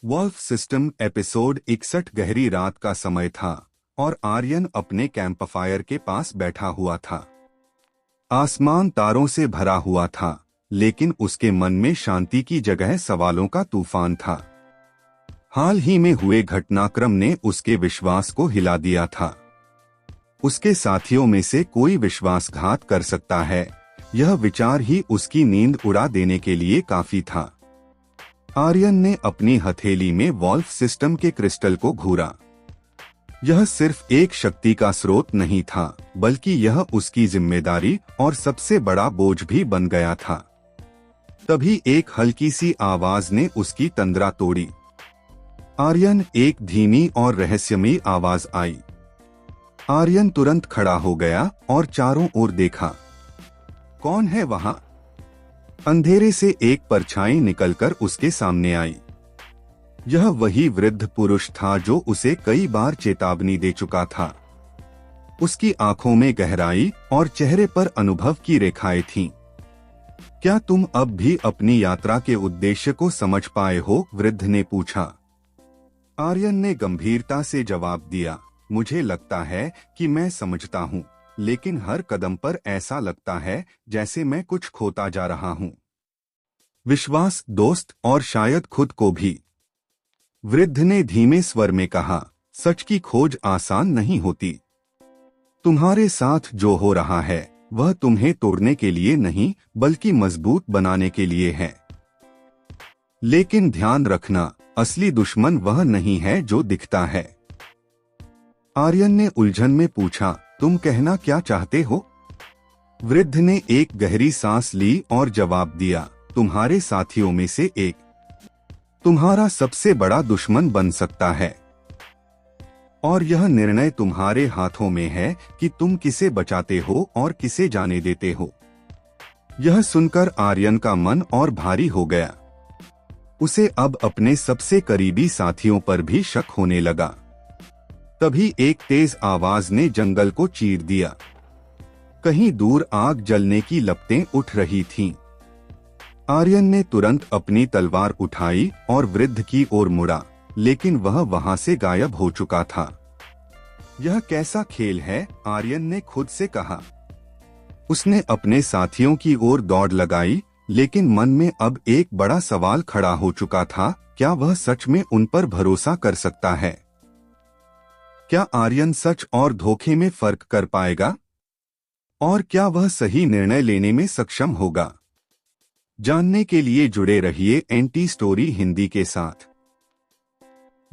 Wolf system episode 61। गहरी रात का समय था और आर्यन अपने कैंपफायर के पास बैठा हुआ था। आसमान तारों से भरा हुआ था, लेकिन उसके मन में शांति की जगह सवालों का तूफान था। हाल ही में हुए घटनाक्रम ने उसके विश्वास को हिला दिया था। उसके साथियों में से कोई विश्वासघात कर सकता है, यह विचार ही उसकी नींद उड़ा देने के लिए काफी था। आर्यन ने अपनी हथेली में वॉल्फ सिस्टम के क्रिस्टल को घूरा। यह सिर्फ एक शक्ति का स्रोत नहीं था, बल्कि यह उसकी जिम्मेदारी और सबसे बड़ा बोझ भी बन गया था। तभी एक हल्की सी आवाज ने उसकी तंद्रा तोड़ी। आर्यन, एक धीमी और रहस्यमयी आवाज आई। आर्यन तुरंत खड़ा हो गया और चारों ओर देखा। कौन है वहां? अंधेरे से एक परछाई निकलकर उसके सामने आई। यह वही वृद्ध पुरुष था जो उसे कई बार चेतावनी दे चुका था। उसकी आंखों में गहराई और चेहरे पर अनुभव की रेखाएं थीं। क्या तुम अब भी अपनी यात्रा के उद्देश्य को समझ पाए हो? वृद्ध ने पूछा। आर्यन ने गंभीरता से जवाब दिया, मुझे लगता है कि मैं समझता हूँ, लेकिन हर कदम पर ऐसा लगता है जैसे मैं कुछ खोता जा रहा हूँ। विश्वास, दोस्त और शायद खुद को भी। वृद्ध ने धीमे स्वर में कहा, सच की खोज आसान नहीं होती। तुम्हारे साथ जो हो रहा है वह तुम्हें तोड़ने के लिए नहीं, बल्कि मजबूत बनाने के लिए है। लेकिन ध्यान रखना, असली दुश्मन वह नहीं है जो दिखता है। आर्यन ने उलझन में पूछा, तुम कहना क्या चाहते हो? वृद्ध ने एक गहरी सांस ली और जवाब दिया, तुम्हारे साथियों में से एक तुम्हारा सबसे बड़ा दुश्मन बन सकता है, और यह निर्णय तुम्हारे हाथों में है कि तुम किसे बचाते हो और किसे जाने देते हो। यह सुनकर आर्यन का मन और भारी हो गया। उसे अब अपने सबसे करीबी साथियों पर भी शक होने लगा। तभी एक तेज आवाज ने जंगल को चीर दिया। कहीं दूर आग जलने की लपटें उठ रही थीं। आर्यन ने तुरंत अपनी तलवार उठाई और वृद्ध की ओर मुड़ा, लेकिन वह वहां से गायब हो चुका था। यह कैसा खेल है? आर्यन ने खुद से कहा। उसने अपने साथियों की ओर दौड़ लगाई, लेकिन मन में अब एक बड़ा सवाल खड़ा हो चुका था, क्या वह सच में उन पर भरोसा कर सकता है? क्या आर्यन सच और धोखे में फर्क कर पाएगा? और क्या वह सही निर्णय लेने में सक्षम होगा? जानने के लिए जुड़े रहिए एंटी स्टोरी हिंदी के साथ।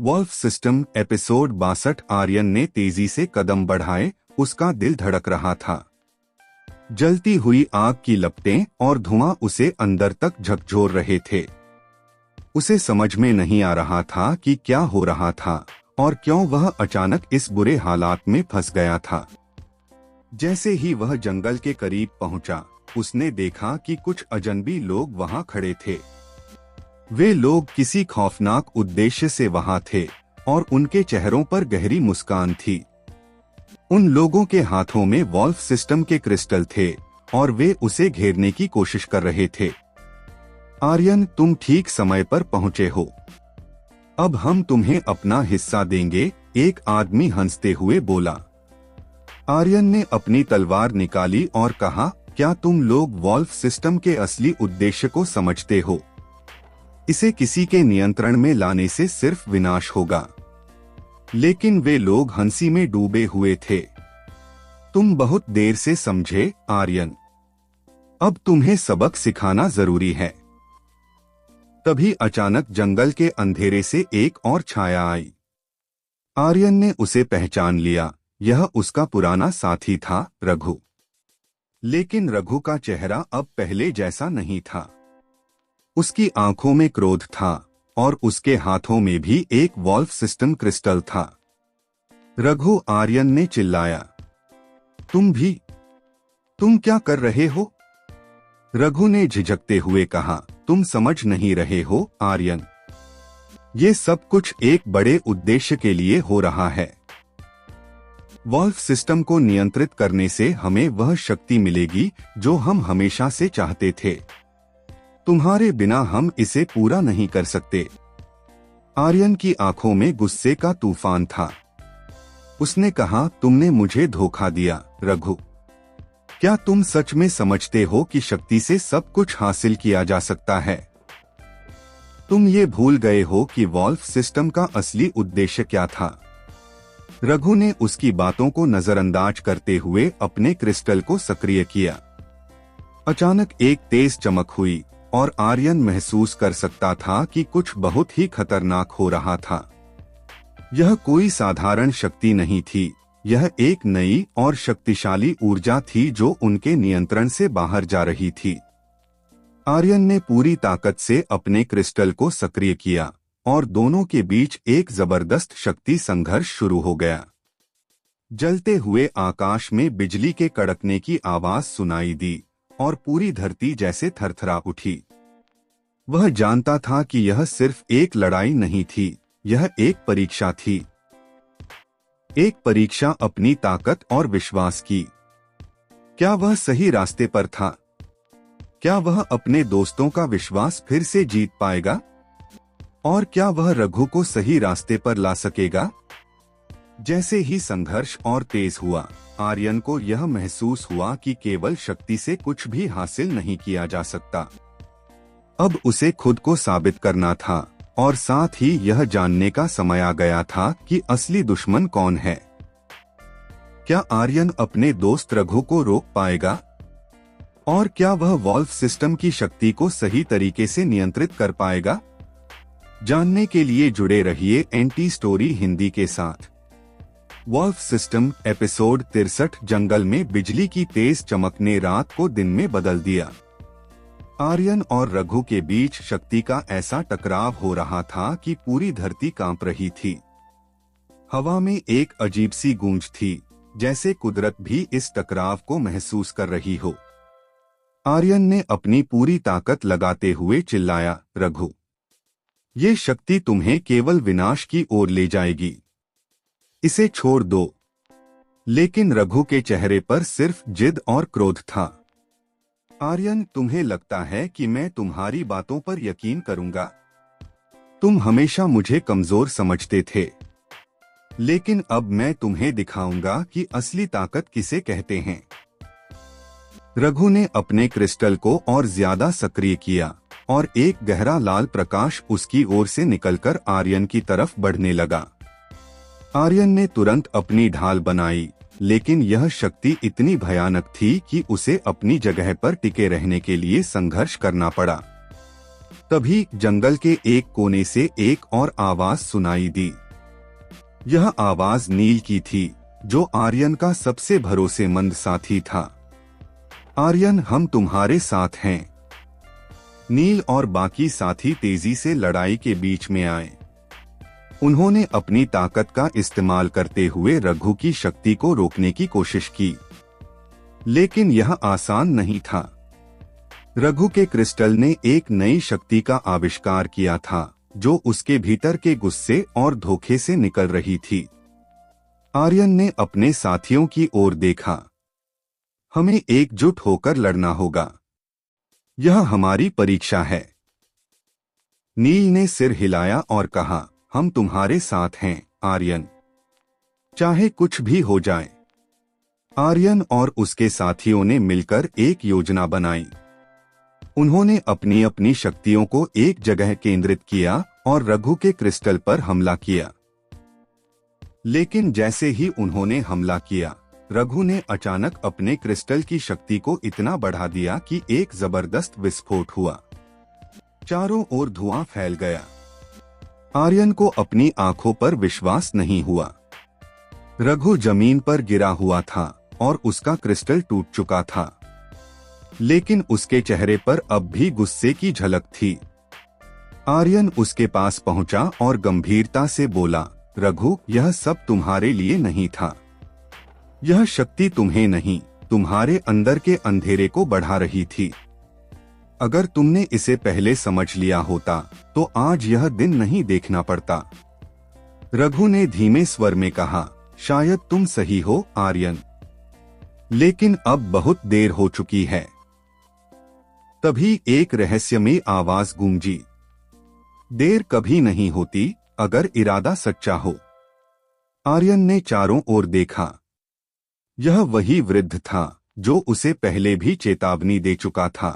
Wolf system episode 62। आर्यन ने तेजी से कदम बढ़ाए, उसका दिल धड़क रहा था। जलती हुई आग की लपटें और धुआं उसे अंदर तक झकझोर रहे थे। उसे समझ में नहीं आ रहा था कि क्या हो रहा था और क्यों वह अचानक इस बुरे हालात में फंस गया था। जैसे ही वह जंगल के करीब पहुंचा, उसने देखा कि कुछ अजनबी लोग वहां खड़े थे। वे लोग किसी खौफनाक उद्देश्य से वहां थे और उनके चेहरों पर गहरी मुस्कान थी। उन लोगों के हाथों में वॉल्फ सिस्टम के क्रिस्टल थे और वे उसे घेरने की कोशिश कर रहे थे। आर्यन, तुम ठीक समय पर पहुंचे हो। अब हम तुम्हें अपना हिस्सा देंगे, एक आदमी हंसते हुए बोला। आर्यन ने अपनी तलवार निकाली और कहा, क्या तुम लोग वॉल्फ सिस्टम के असली उद्देश्य को समझते हो? इसे किसी के नियंत्रण में लाने से सिर्फ विनाश होगा। लेकिन वे लोग हंसी में डूबे हुए थे। तुम बहुत देर से समझे, आर्यन। अब तुम्हें सबक सिखाना जरूरी है। तभी अचानक जंगल के अंधेरे से एक और छाया आई। आर्यन ने उसे पहचान लिया। यह उसका पुराना साथी था, रघु। लेकिन रघु का चेहरा अब पहले जैसा नहीं था। उसकी आंखों में क्रोध था और उसके हाथों में भी एक वॉल्फ सिस्टम क्रिस्टल था। रघु, आर्यन ने चिल्लाया। तुम भी? तुम क्या कर रहे हो? रघु ने झिझकते हुए कहा, तुम समझ नहीं रहे हो, आर्यन। ये सब कुछ एक बड़े उद्देश्य के लिए हो रहा है। वॉल्फ सिस्टम को नियंत्रित करने से हमें वह शक्ति मिलेगी जो हम हमेशा से चाहते थे। तुम्हारे बिना हम इसे पूरा नहीं कर सकते। आर्यन की आंखों में गुस्से का तूफान था। उसने कहा, तुमने मुझे धोखा दिया रघु। क्या तुम सच में समझते हो कि शक्ति से सब कुछ हासिल किया जा सकता है? तुम ये भूल गए हो कि वॉल्फ सिस्टम का असली उद्देश्य क्या था? रघु ने उसकी बातों को नजरअंदाज करते हुए अपने क्रिस्टल को सक्रिय किया। अचानक एक तेज चमक हुई और आर्यन महसूस कर सकता था कि कुछ बहुत ही खतरनाक हो रहा था। यह कोई साधारण शक्ति नहीं थी, यह एक नई और शक्तिशाली ऊर्जा थी जो उनके नियंत्रण से बाहर जा रही थी। आर्यन ने पूरी ताकत से अपने क्रिस्टल को सक्रिय किया और दोनों के बीच एक जबरदस्त शक्ति संघर्ष शुरू हो गया। जलते हुए आकाश में बिजली के कड़कने की आवाज सुनाई दी और पूरी धरती जैसे थरथरा उठी। वह जानता था कि यह सिर्फ एक लड़ाई नहीं थी, यह एक परीक्षा थी। एक परीक्षा अपनी ताकत और विश्वास की। क्या वह सही रास्ते पर था? क्या वह अपने दोस्तों का विश्वास फिर से जीत पाएगा? और क्या वह रघु को सही रास्ते पर ला सकेगा? जैसे ही संघर्ष और तेज हुआ, आर्यन को यह महसूस हुआ कि केवल शक्ति से कुछ भी हासिल नहीं किया जा सकता। अब उसे खुद को साबित करना था और साथ ही यह जानने का समय आ गया था कि असली दुश्मन कौन है। क्या आर्यन अपने दोस्त रघु को रोक पाएगा? और क्या वह वॉल्फ सिस्टम की शक्ति को सही तरीके से नियंत्रित कर पाएगा? जानने के लिए जुड़े रहिए एंटी स्टोरी हिंदी के साथ। Wolf system episode 63। जंगल में बिजली की तेज चमक ने रात को दिन में बदल दिया। आर्यन और रघु के बीच शक्ति का ऐसा टकराव हो रहा था कि पूरी धरती कांप रही थी। हवा में एक अजीब सी गूंज थी, जैसे कुदरत भी इस टकराव को महसूस कर रही हो। आर्यन ने अपनी पूरी ताकत लगाते हुए चिल्लाया, रघु, ये शक्ति तुम्हें केवल विनाश की ओर ले जाएगी, इसे छोड़ दो। लेकिन रघु के चेहरे पर सिर्फ जिद और क्रोध था। आर्यन, तुम्हें लगता है कि मैं तुम्हारी बातों पर यकीन करूंगा? तुम हमेशा मुझे कमजोर समझते थे, लेकिन अब मैं तुम्हें दिखाऊंगा कि असली ताकत किसे कहते हैं। रघु ने अपने क्रिस्टल को और ज्यादा सक्रिय किया और एक गहरा लाल प्रकाश उसकी ओर से निकलकर आर्यन की तरफ बढ़ने लगा। आर्यन ने तुरंत अपनी ढाल बनाई, लेकिन यह शक्ति इतनी भयानक थी कि उसे अपनी जगह पर टिके रहने के लिए संघर्ष करना पड़ा। तभी जंगल के एक कोने से एक और आवाज सुनाई दी। यह आवाज नील की थी, जो आर्यन का सबसे भरोसेमंद साथी था। आर्यन, हम तुम्हारे साथ हैं। नील और बाकी साथी तेजी से लड़ाई के बीच में आए। उन्होंने अपनी ताकत का इस्तेमाल करते हुए रघु की शक्ति को रोकने की कोशिश की, लेकिन यह आसान नहीं था। रघु के क्रिस्टल ने एक नई शक्ति का आविष्कार किया था, जो उसके भीतर के गुस्से और धोखे से निकल रही थी। आर्यन ने अपने साथियों की ओर देखा। हमें एकजुट होकर लड़ना होगा, यह हमारी परीक्षा है। नील ने सिर हिलाया और कहा, हम तुम्हारे साथ हैं आर्यन, चाहे कुछ भी हो जाए। आर्यन और उसके साथियों ने मिलकर एक योजना बनाई। उन्होंने अपनी अपनी शक्तियों को एक जगह केंद्रित किया और रघु के क्रिस्टल पर हमला किया। लेकिन जैसे ही उन्होंने हमला किया, रघु ने अचानक अपने क्रिस्टल की शक्ति को इतना बढ़ा दिया कि एक जबरदस्त विस्फोट हुआ। चारों ओर धुआं फैल गया। आर्यन को अपनी आंखों पर विश्वास नहीं हुआ। रघु जमीन पर गिरा हुआ था और उसका क्रिस्टल टूट चुका था, लेकिन उसके चेहरे पर अब भी गुस्से की झलक थी। आर्यन उसके पास पहुंचा और गंभीरता से बोला, रघु, यह सब तुम्हारे लिए नहीं था। यह शक्ति तुम्हें नहीं, तुम्हारे अंदर के अंधेरे को बढ़ा रही थी। अगर तुमने इसे पहले समझ लिया होता तो आज यह दिन नहीं देखना पड़ता। रघु ने धीमे स्वर में कहा, शायद तुम सही हो आर्यन, लेकिन अब बहुत देर हो चुकी है। तभी एक रहस्यमयी आवाज गूंजी, देर कभी नहीं होती, अगर इरादा सच्चा हो। आर्यन ने चारों ओर देखा। यह वही वृद्ध था जो उसे पहले भी चेतावनी दे चुका था।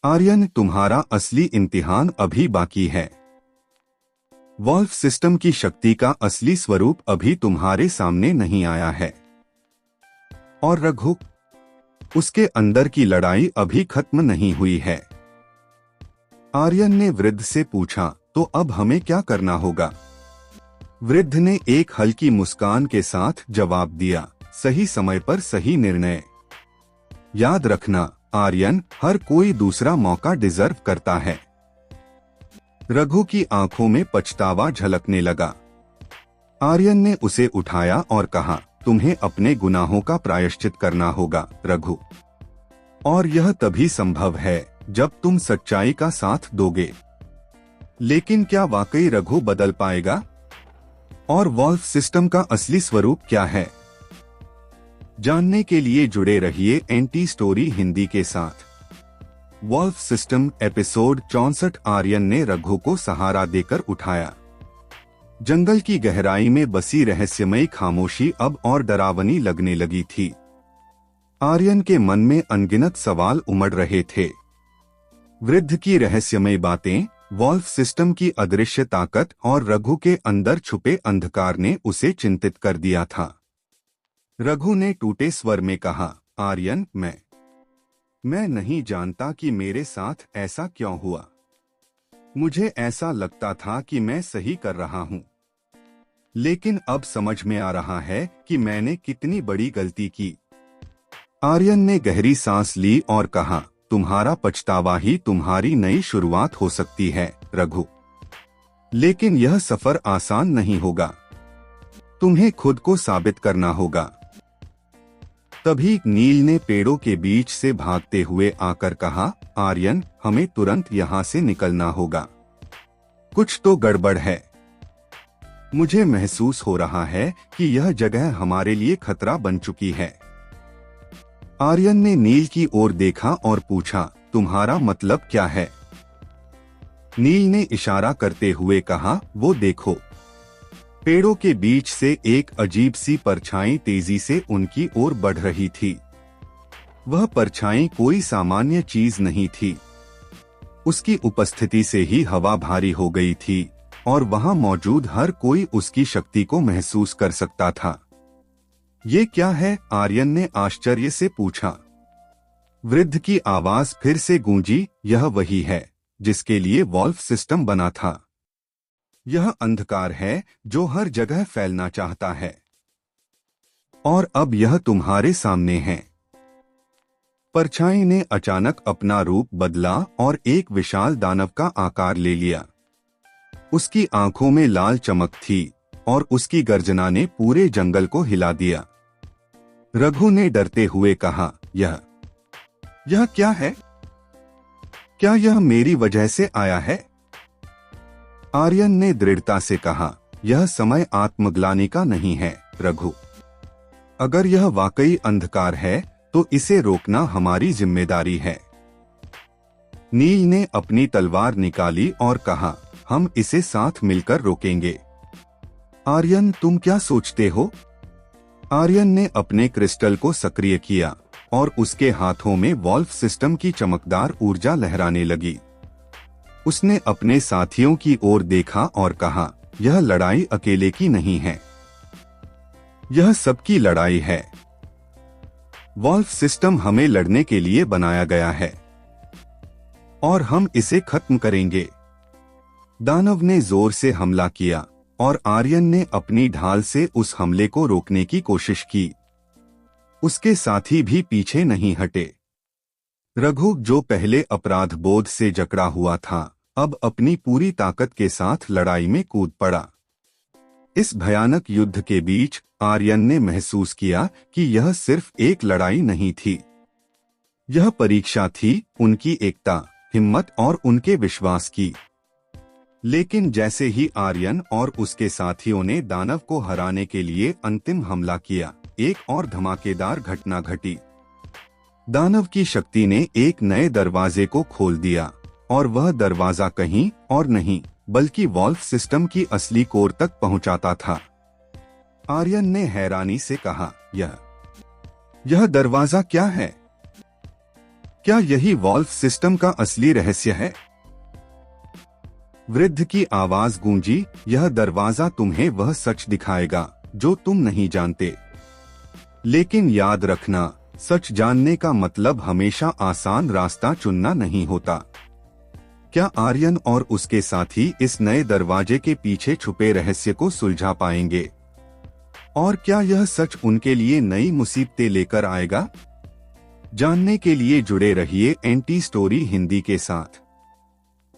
आर्यन, तुम्हारा असली इम्तिहान अभी बाकी है। वॉल्फ सिस्टम की शक्ति का असली स्वरूप अभी तुम्हारे सामने नहीं आया है। और रघु, उसके अंदर की लड़ाई अभी खत्म नहीं हुई है। आर्यन ने वृद्ध से पूछा, तो अब हमें क्या करना होगा? वृद्ध ने एक हल्की मुस्कान के साथ जवाब दिया, सही समय पर सही निर्णय। याद रखना आर्यन, हर कोई दूसरा मौका डिजर्व करता है। रघु की आंखों में पछतावा झलकने लगा। आर्यन ने उसे उठाया और कहा, तुम्हें अपने गुनाहों का प्रायश्चित करना होगा रघु। और यह तभी संभव है जब तुम सच्चाई का साथ दोगे। लेकिन क्या वाकई रघु बदल पाएगा? और वॉल्फ सिस्टम का असली स्वरूप क्या है? जानने के लिए जुड़े रहिए एंटी स्टोरी हिंदी के साथ। Wolf system episode 64। आर्यन ने रघु को सहारा देकर उठाया। जंगल की गहराई में बसी रहस्यमयी खामोशी अब और डरावनी लगने लगी थी। आर्यन के मन में अनगिनत सवाल उमड़ रहे थे। वृद्ध की रहस्यमयी बातें, वॉल्फ सिस्टम की अदृश्य ताकत और रघु के अंदर छुपे अंधकार ने उसे चिंतित कर दिया था। रघु ने टूटे स्वर में कहा, आर्यन, मैं नहीं जानता कि मेरे साथ ऐसा क्यों हुआ। मुझे ऐसा लगता था कि मैं सही कर रहा हूँ, लेकिन अब समझ में आ रहा है कि मैंने कितनी बड़ी गलती की। आर्यन ने गहरी सांस ली और कहा, तुम्हारा पछतावा ही तुम्हारी नई शुरुआत हो सकती है रघु। लेकिन यह सफर आसान नहीं होगा। तुम्हें खुद को साबित करना होगा। तभी नील ने पेड़ों के बीच से भागते हुए आकर कहा, आर्यन, हमें तुरंत यहाँ से निकलना होगा। कुछ तो गड़बड़ है। मुझे महसूस हो रहा है कि यह जगह हमारे लिए खतरा बन चुकी है। आर्यन ने नील की ओर देखा और पूछा, तुम्हारा मतलब क्या है? नील ने इशारा करते हुए कहा, वो देखो। पेड़ों के बीच से एक अजीब सी परछाई तेजी से उनकी ओर बढ़ रही थी। वह परछाई कोई सामान्य चीज नहीं थी। उसकी उपस्थिति से ही हवा भारी हो गई थी और वहां मौजूद हर कोई उसकी शक्ति को महसूस कर सकता था। ये क्या है? आर्यन ने आश्चर्य से पूछा। वृद्ध की आवाज फिर से गूंजी, यह वही है जिसके लिए वॉल्फ सिस्टम बना था। यह अंधकार है जो हर जगह फैलना चाहता है। और अब यह तुम्हारे सामने है। परछाई ने अचानक अपना रूप बदला और एक विशाल दानव का आकार ले लिया। उसकी आंखों में लाल चमक थी और उसकी गर्जना ने पूरे जंगल को हिला दिया। रघु ने डरते हुए कहा, यह क्या है? क्या यह मेरी वजह से आया है? आर्यन ने दृढ़ता से कहा, यह समय आत्मग्लानि का नहीं है रघु। अगर यह वाकई अंधकार है तो इसे रोकना हमारी जिम्मेदारी है। नील ने अपनी तलवार निकाली और कहा, हम इसे साथ मिलकर रोकेंगे। आर्यन, तुम क्या सोचते हो? आर्यन ने अपने क्रिस्टल को सक्रिय किया और उसके हाथों में वॉल्फ सिस्टम की चमकदार ऊर्जा लहराने लगी। उसने अपने साथियों की ओर देखा और कहा, यह लड़ाई अकेले की नहीं है, यह सबकी लड़ाई है। वॉल्फ सिस्टम हमें लड़ने के लिए बनाया गया है और हम इसे खत्म करेंगे। दानव ने जोर से हमला किया और आर्यन ने अपनी ढाल से उस हमले को रोकने की कोशिश की। उसके साथी भी पीछे नहीं हटे। रघु, जो पहले अपराध बोध से जकड़ा हुआ था, अब अपनी पूरी ताकत के साथ लड़ाई में कूद पड़ा। इस भयानक युद्ध के बीच आर्यन ने महसूस किया कि यह सिर्फ एक लड़ाई नहीं थी। यह परीक्षा थी उनकी एकता, हिम्मत और उनके विश्वास की। लेकिन जैसे ही आर्यन और उसके साथियों ने दानव को हराने के लिए अंतिम हमला किया, एक और धमाकेदार घटना घटी। दानव की शक्ति ने एक नए दरवाजे को खोल दिया और वह दरवाजा कहीं और नहीं बल्कि वॉल्व सिस्टम की असली कोर तक पहुंचाता था। आर्यन ने हैरानी से कहा, यह दरवाजा क्या है? क्या यही वॉल्व सिस्टम का असली रहस्य है? वृद्ध की आवाज गूंजी, यह दरवाजा तुम्हें वह सच दिखाएगा जो तुम नहीं जानते। लेकिन याद रखना, सच जानने का मतलब हमेशा आसान रास्ता चुनना नहीं होता। क्या आर्यन और उसके साथी इस नए दरवाजे के पीछे छुपे रहस्य को सुलझा पाएंगे? और क्या यह सच उनके लिए नई मुसीबतें लेकर आएगा? जानने के लिए जुड़े रहिए एंटी स्टोरी हिंदी के साथ।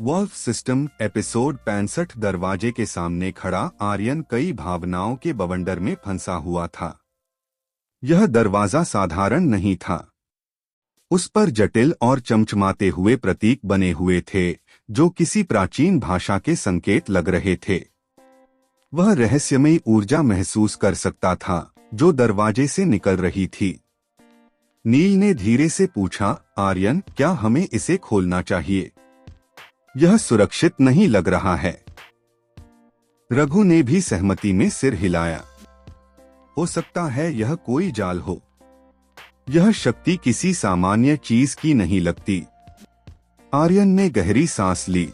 Valve system episode 65। दरवाजे के सामने खड़ा आर्यन कई भावनाओं के बवंडर में फंसा हुआ था। यह दरवाजा साधारण नहीं था। उस पर जटिल और चमचमाते हुए प्रतीक बने हुए थे जो किसी प्राचीन भाषा के संकेत लग रहे थे। वह रहस्यमयी ऊर्जा महसूस कर सकता था जो दरवाजे से निकल रही थी। नील ने धीरे से पूछा, आर्यन, क्या हमें इसे खोलना चाहिए? यह सुरक्षित नहीं लग रहा है। रघु ने भी सहमति में सिर हिलाया। हो सकता है यह कोई जाल हो। यह शक्ति किसी सामान्य चीज की नहीं लगती। आर्यन ने गहरी सांस ली।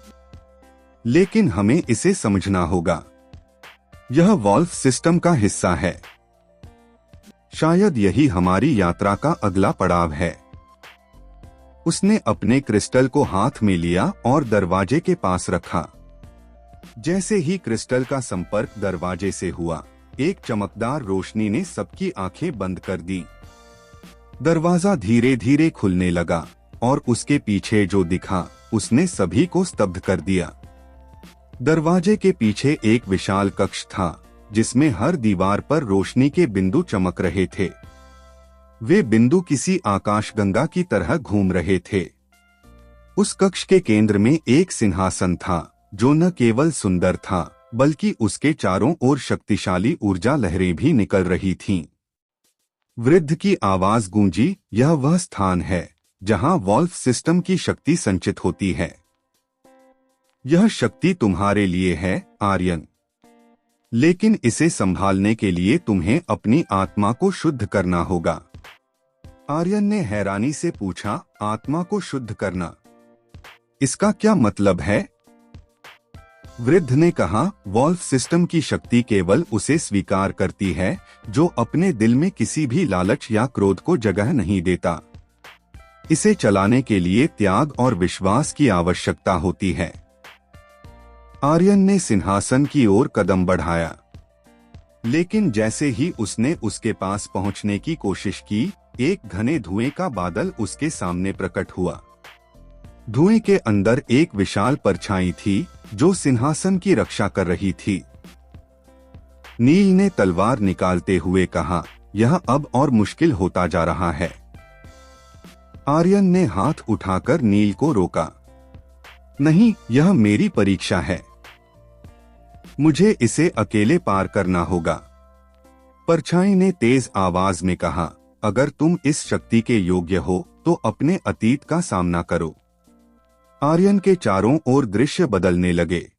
लेकिन हमें इसे समझना होगा। यह वॉल्व सिस्टम का हिस्सा है। शायद यही हमारी यात्रा का अगला पड़ाव है। उसने अपने क्रिस्टल को हाथ में लिया और दरवाजे के पास रखा। जैसे ही क्रिस्टल का संपर्क दरवाजे से हुआ, एक चमकदार रोशनी ने सबकी आंखें बंद कर दी। दरवाजा धीरे धीरे खुलने लगा और उसके पीछे जो दिखा उसने सभी को स्तब्ध कर दिया। दरवाजे के पीछे एक विशाल कक्ष था जिसमें हर दीवार पर रोशनी के बिंदु चमक रहे थे। वे बिंदु किसी आकाशगंगा की तरह घूम रहे थे। उस कक्ष के केंद्र में एक सिंहासन था जो न केवल सुंदर था बल्कि उसके चारों ओर शक्तिशाली ऊर्जा लहरें भी निकल रही थीं। वृद्ध की आवाज गूंजी, यह वह स्थान है जहां वॉल्व सिस्टम की शक्ति संचित होती है। यह शक्ति तुम्हारे लिए है, आर्यन। लेकिन इसे संभालने के लिए तुम्हें अपनी आत्मा को शुद्ध करना होगा। आर्यन ने हैरानी से पूछा, आत्मा को शुद्ध करना? इसका क्या मतलब है? वृद्ध ने कहा, वॉल्व सिस्टम की शक्ति केवल उसे स्वीकार करती है जो अपने दिल में किसी भी लालच या क्रोध को जगह नहीं देता। इसे चलाने के लिए त्याग और विश्वास की आवश्यकता होती है। आर्यन ने सिंहासन की ओर कदम बढ़ाया। लेकिन जैसे ही उसने उसके पास पहुंचने की कोशिश की, एक घने धुएं का बादल उसके सामने प्रकट हुआ। धुएं के अंदर एक विशाल परछाई थी जो सिंहासन की रक्षा कर रही थी। नील ने तलवार निकालते हुए कहा, यह अब और मुश्किल होता जा रहा है। आर्यन ने हाथ उठाकर नील को रोका। नहीं, यह मेरी परीक्षा है। मुझे इसे अकेले पार करना होगा। परछाई ने तेज आवाज में कहा, अगर तुम इस शक्ति के योग्य हो तो अपने अतीत का सामना करो। आर्यन के चारों ओर दृश्य बदलने लगे।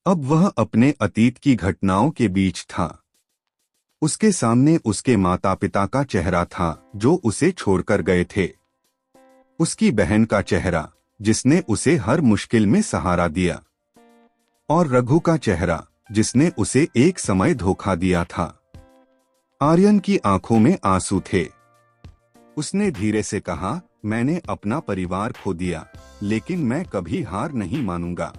अब वह अपने अतीत की घटनाओं के बीच था। उसके सामने उसके माता पिता का चेहरा था जो उसे छोड़कर गए थे। उसकी बहन का चेहरा जिसने उसे हर मुश्किल में सहारा दिया। और रघु का चेहरा जिसने उसे एक समय धोखा दिया था। आर्यन की आंखों में आंसू थे। उसने धीरे से कहा, मैंने अपना परिवार खो दिया, लेकिन मैं कभी हार नहीं मानूंगा।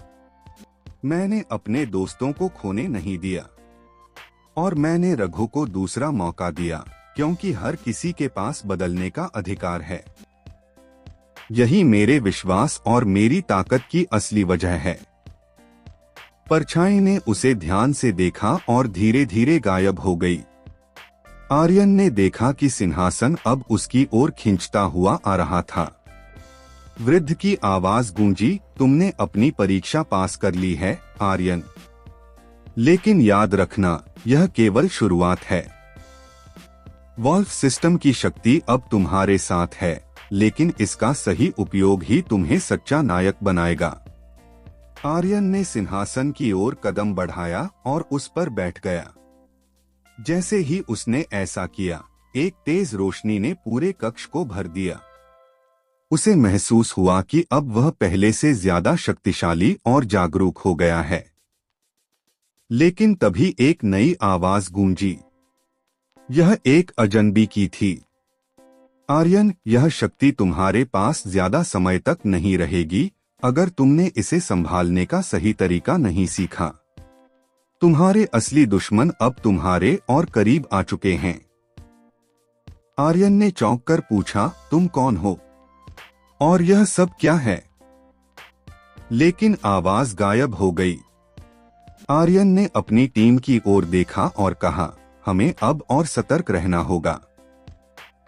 मैंने अपने दोस्तों को खोने नहीं दिया। और मैंने रघु को दूसरा मौका दिया, क्योंकि हर किसी के पास बदलने का अधिकार है। यही मेरे विश्वास और मेरी ताकत की असली वजह है। परछाई ने उसे ध्यान से देखा और धीरे धीरे गायब हो गई। आर्यन ने देखा कि सिंहासन अब उसकी ओर खींचता हुआ आ रहा था। वृद्ध की आवाज गूंजी, तुमने अपनी परीक्षा पास कर ली है, आर्यन। लेकिन याद रखना, यह केवल शुरुआत है। वॉल्व सिस्टम की शक्ति अब तुम्हारे साथ है, लेकिन इसका सही उपयोग ही तुम्हें सच्चा नायक बनाएगा। आर्यन ने सिंहासन की ओर कदम बढ़ाया और उस पर बैठ गया। जैसे ही उसने ऐसा किया, एक तेज रोशनी ने पूरे कक्ष को भर दिया। उसे महसूस हुआ कि अब वह पहले से ज्यादा शक्तिशाली और जागरूक हो गया है। लेकिन तभी एक नई आवाज गूंजी। यह एक अजनबी की थी। आर्यन, यह शक्ति तुम्हारे पास ज्यादा समय तक नहीं रहेगी अगर तुमने इसे संभालने का सही तरीका नहीं सीखा। तुम्हारे असली दुश्मन अब तुम्हारे और करीब आ चुके हैं। आर्यन ने चौंक कर पूछा, तुम कौन हो और यह सब क्या है? लेकिन आवाज गायब हो गई। आर्यन ने अपनी टीम की ओर देखा और कहा, हमें अब और सतर्क रहना होगा।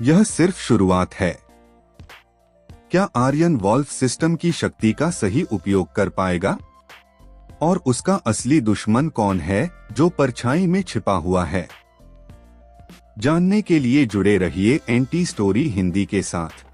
यह सिर्फ शुरुआत है। क्या आर्यन वॉल्फ सिस्टम की शक्ति का सही उपयोग कर पाएगा? और उसका असली दुश्मन कौन है जो परछाई में छिपा हुआ है? जानने के लिए जुड़े रहिए एंटी स्टोरी हिंदी के साथ।